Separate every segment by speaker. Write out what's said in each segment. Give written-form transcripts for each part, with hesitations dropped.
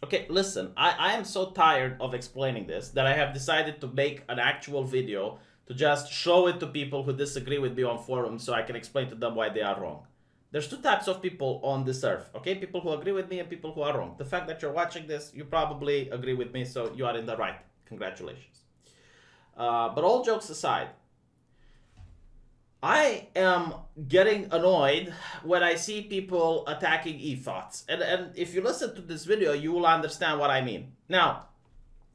Speaker 1: Okay, listen, I am so tired of explaining this that I have decided to make an actual video to just show it to people who disagree with me on forums so I can explain to them why they are wrong. There's two types of people on this earth, okay? People who agree with me and people who are wrong. The fact that you're watching this, you probably agree with me, so you are in the right. Congratulations. But all jokes aside, I am getting annoyed when I see people attacking e-thoughts. And if you listen to this video, you will understand what I mean. Now,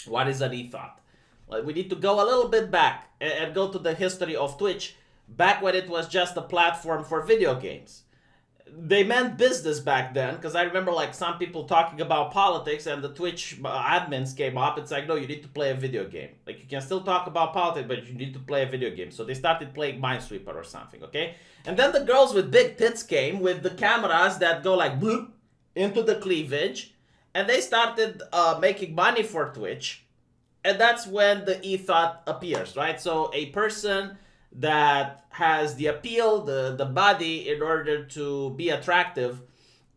Speaker 1: what is an e-thought? Well, we need to go a little bit back and go to the history of Twitch, back when it was just a platform for video games. They meant business back then, because I remember like some people talking about politics and the Twitch admins came up. It's like, no, you need to play a video game. Like, you can still talk about politics, but you need to play a video game. So they started playing Minesweeper or something, okay? And then the girls with big tits came with the cameras that go like bloop into the cleavage, and they started making money for Twitch. And that's when the e-thought appears, right? So a person that has the appeal, the body, in order to be attractive,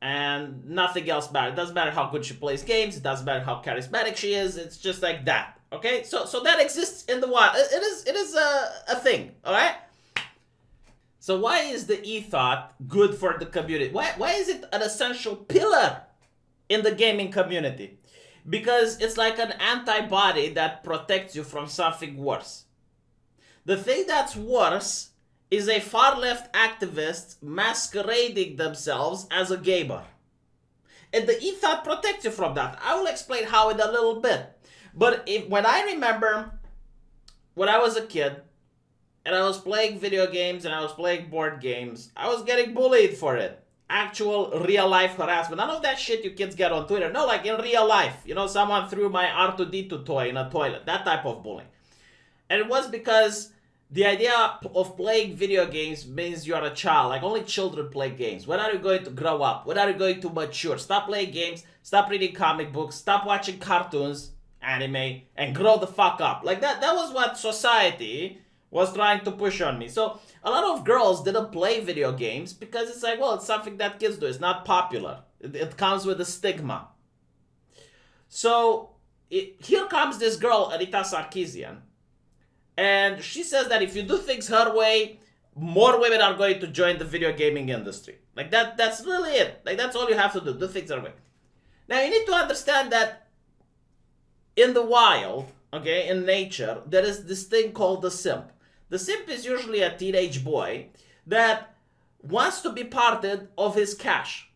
Speaker 1: and nothing else matters. It doesn't matter how good she plays games. It doesn't matter how charismatic she is. It's just like that. Okay, so that exists in the wild. It is a thing. All right. So why is the e-thought good for the community? Why is it an essential pillar in the gaming community? Because it's like an antibody that protects you from something worse. The thing that's worse is a far-left activist masquerading themselves as a gamer. And the e-thought protects you from that. I will explain how in a little bit. But when I remember when I was a kid, and I was playing video games and I was playing board games, I was getting bullied for it. Actual real-life harassment. None of that shit you kids get on Twitter. No, like in real life. You know, someone threw my R2-D2 toy in a toilet. That type of bullying. And it was because the idea of playing video games means you're a child. Like, only children play games. When are you going to grow up? When are you going to mature? Stop playing games. Stop reading comic books. Stop watching cartoons, anime, and grow the fuck up. Like, that was what society was trying to push on me. So a lot of girls didn't play video games because it's like, well, it's something that kids do. It's not popular. It comes with a stigma. So here comes this girl, Anita Sarkeesian. And she says that if you do things her way, more women are going to join the video gaming industry. Like, that's really it. Like, that's all you have to do things her way. Now, you need to understand that in the wild, okay, in nature, there is this thing called the simp. The simp is usually a teenage boy that wants to be parted of his cash.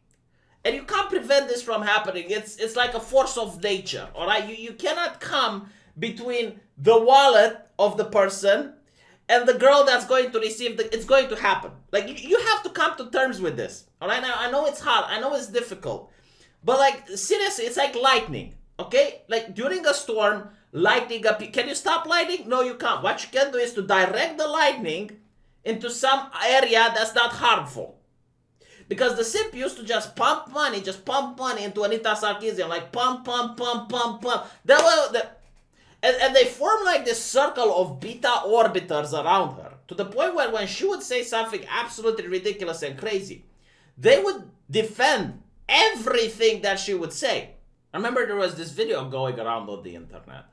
Speaker 1: And you can't prevent this from happening. It's like a force of nature, all right? You cannot come between the wallet of the person and the girl that's going to receive it's going to happen. Like, you have to come to terms with this. All right, now I know it's hard, I know it's difficult, but like, seriously, it's like lightning. Okay, like during a storm, lightning can you stop lightning? No, you can't. What you can do is to direct the lightning into some area that's not harmful. Because the simp used to just pump money into Anita Sarkeesian, like pump. And they form like this circle of beta orbiters around her, to the point where when she would say something absolutely ridiculous and crazy, they would defend everything that she would say. I remember there was this video going around on the internet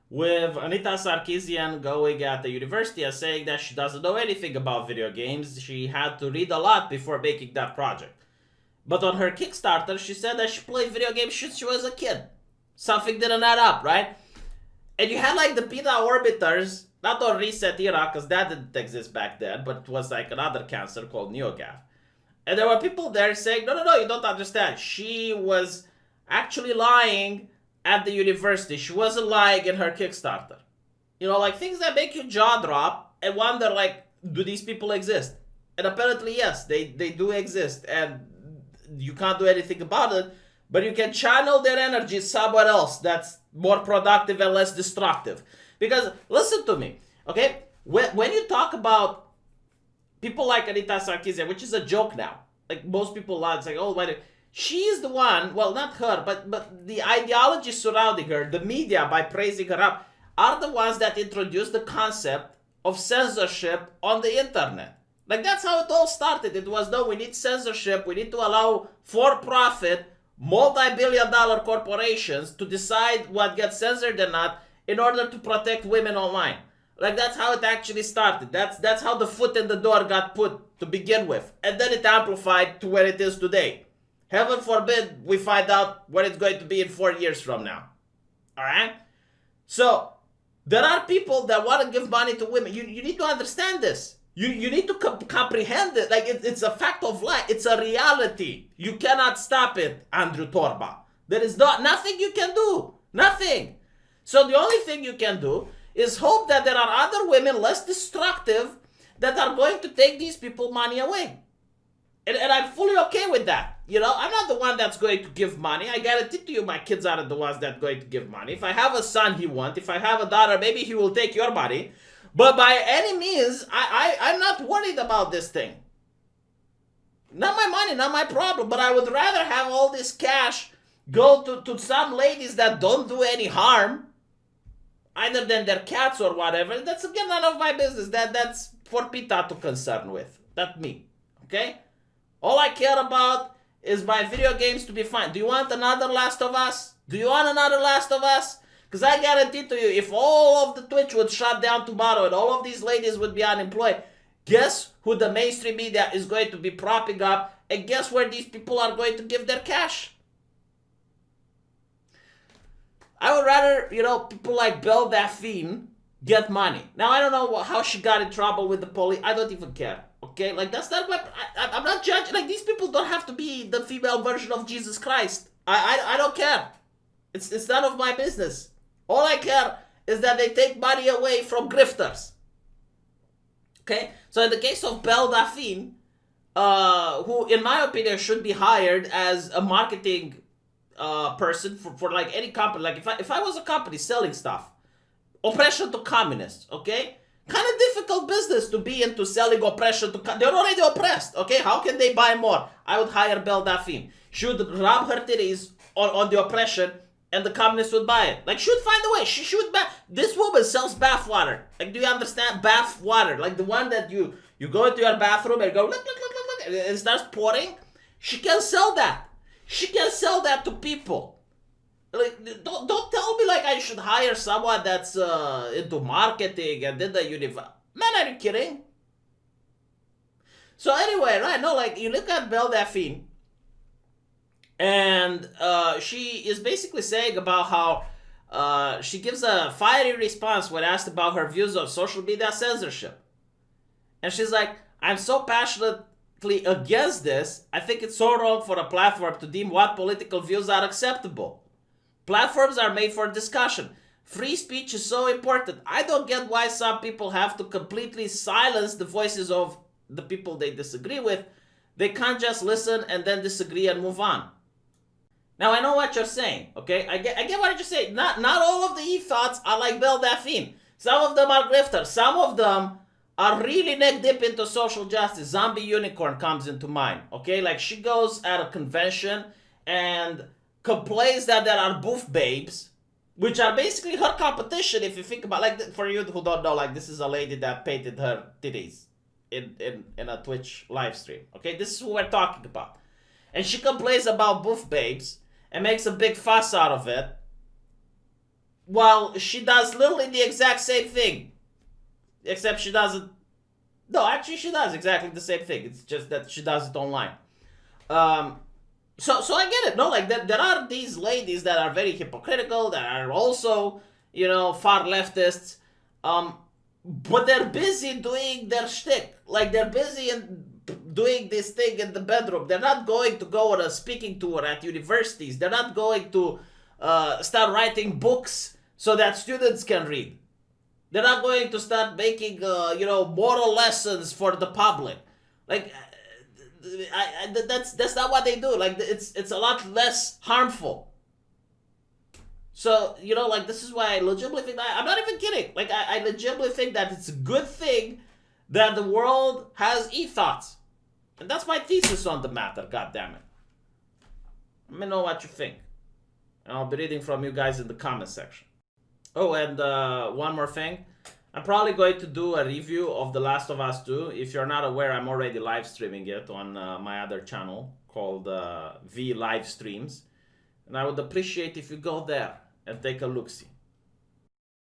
Speaker 1: with Anita Sarkeesian going at the university and saying that she doesn't know anything about video games. She had to read a lot before making that project. But on her Kickstarter, she said that she played video games since she was a kid. Something didn't add up, right? And you had like the beta orbiters, not on Reset Era, because that didn't exist back then, but it was like another cancer called NeoGAF. And there were people there saying, no, you don't understand. She was actually lying at the university. She wasn't lying in her Kickstarter. You know, like things that make you jaw drop and wonder, like, do these people exist? And apparently, yes, they do exist. And you can't do anything about it, but you can channel their energy somewhere else that's more productive and less destructive. Because, listen to me, okay? When you talk about people like Anita Sarkeesian, which is a joke now, like most people lie, it's like, oh, why? She is the one, well, not her, but the ideology surrounding her, the media, by praising her up, are the ones that introduced the concept of censorship on the internet. Like, that's how it all started. It was, no, we need censorship. We need to allow for-profit multi-billion-dollar corporations to decide what gets censored and not in order to protect women online. Like, that's how it actually started. That's how the foot in the door got put to begin with. And then it amplified to where it is today. Heaven forbid we find out what it's going to be in 4 years from now. Alright? So, there are people that want to give money to women. You need to understand this. You need to comprehend it. Like, it's a fact of life. It's a reality. You cannot stop it, Andrew Torba. There is nothing you can do. Nothing. So the only thing you can do is hope that there are other women less destructive that are going to take these people money away. And I'm fully okay with that. You know, I'm not the one that's going to give money. I guarantee to you my kids aren't the ones that are going to give money. If I have a son, he won't. If I have a daughter, maybe he will take your money. But by any means, I'm not worried about this thing. Not my money, not my problem. But I would rather have all this cash go to some ladies that don't do any harm, either than their cats or whatever. That's, again, none of my business. That's for Pita to concern with. Not me. Okay? All I care about is my video games to be fine. Do you want another Last of Us? Do you want another Last of Us? Because I guarantee to you, if all of the Twitch would shut down tomorrow and all of these ladies would be unemployed, guess who the mainstream media is going to be propping up, and guess where these people are going to give their cash? I would rather, people like Belle Delphine get money. Now, I don't know how she got in trouble with the police. I don't even care. Okay? Like, that's not what... I'm not judging. Like, these people don't have to be the female version of Jesus Christ. I don't care. It's none of my business. All I care is that they take money away from grifters. Okay? So, in the case of Belle Delphine, who, in my opinion, should be hired as a marketing person for like any company. Like, if I was a company selling stuff, oppression to communists, okay? Kind of difficult business to be into, selling oppression to they're already oppressed, okay? How can they buy more? I would hire Belle Delphine. She would rub her titties on the oppression, and the communists would buy it. Like, she would find a way. She should this woman sells bath water. Like, do you understand? Bath water. Like, the one that you go into your bathroom and go, look, and it starts pouring. She can sell that. She can sell that to people. Like, don't tell me like I should hire someone that's into marketing and did the university. Man, are you kidding? So anyway, right? No, like, you look at Belle Delphine, and she is basically saying about how she gives a fiery response when asked about her views on social media censorship. And she's like, I'm so passionately against this. I think it's so wrong for a platform to deem what political views are acceptable. Platforms are made for discussion. Free speech is so important. I don't get why some people have to completely silence the voices of the people they disagree with. They can't just listen and then disagree and move on. Now, I know what you're saying, okay? I get what you're saying. Not all of the e-thoughts are like Belle Delphine. Some of them are grifters. Some of them are really neck deep into social justice. Zombie Unicorn comes into mind, okay? Like, she goes at a convention and complains that there are booth babes, which are basically her competition, if you think about, like, for you who don't know, like, this is a lady that painted her titties in a Twitch live stream, okay? This is who we're talking about. And she complains about booth babes and makes a big fuss out of it, while she does literally the exact same thing, except she doesn't. No, actually, she does exactly the same thing. It's just that she does it online. So I get it. No, like, there are these ladies that are very hypocritical, that are also, far leftists, but they're busy doing their shtick. Like, they're busy doing this thing in the bedroom. They're not going to go on a speaking tour at universities. They're not going to start writing books so that students can read. They're not going to start making, moral lessons for the public. Like, that's not what they do. Like, it's a lot less harmful. So, like, this is why I legitimately think I'm not even kidding. Like, I legitimately think that it's a good thing that the world has e-thoughts. And that's my thesis on the matter, goddammit. Let me know what you think. And I'll be reading from you guys in the comment section. Oh, and one more thing. I'm probably going to do a review of The Last of Us 2. If you're not aware, I'm already live streaming it on my other channel called V Live Streams. And I would appreciate if you go there and take a look-see.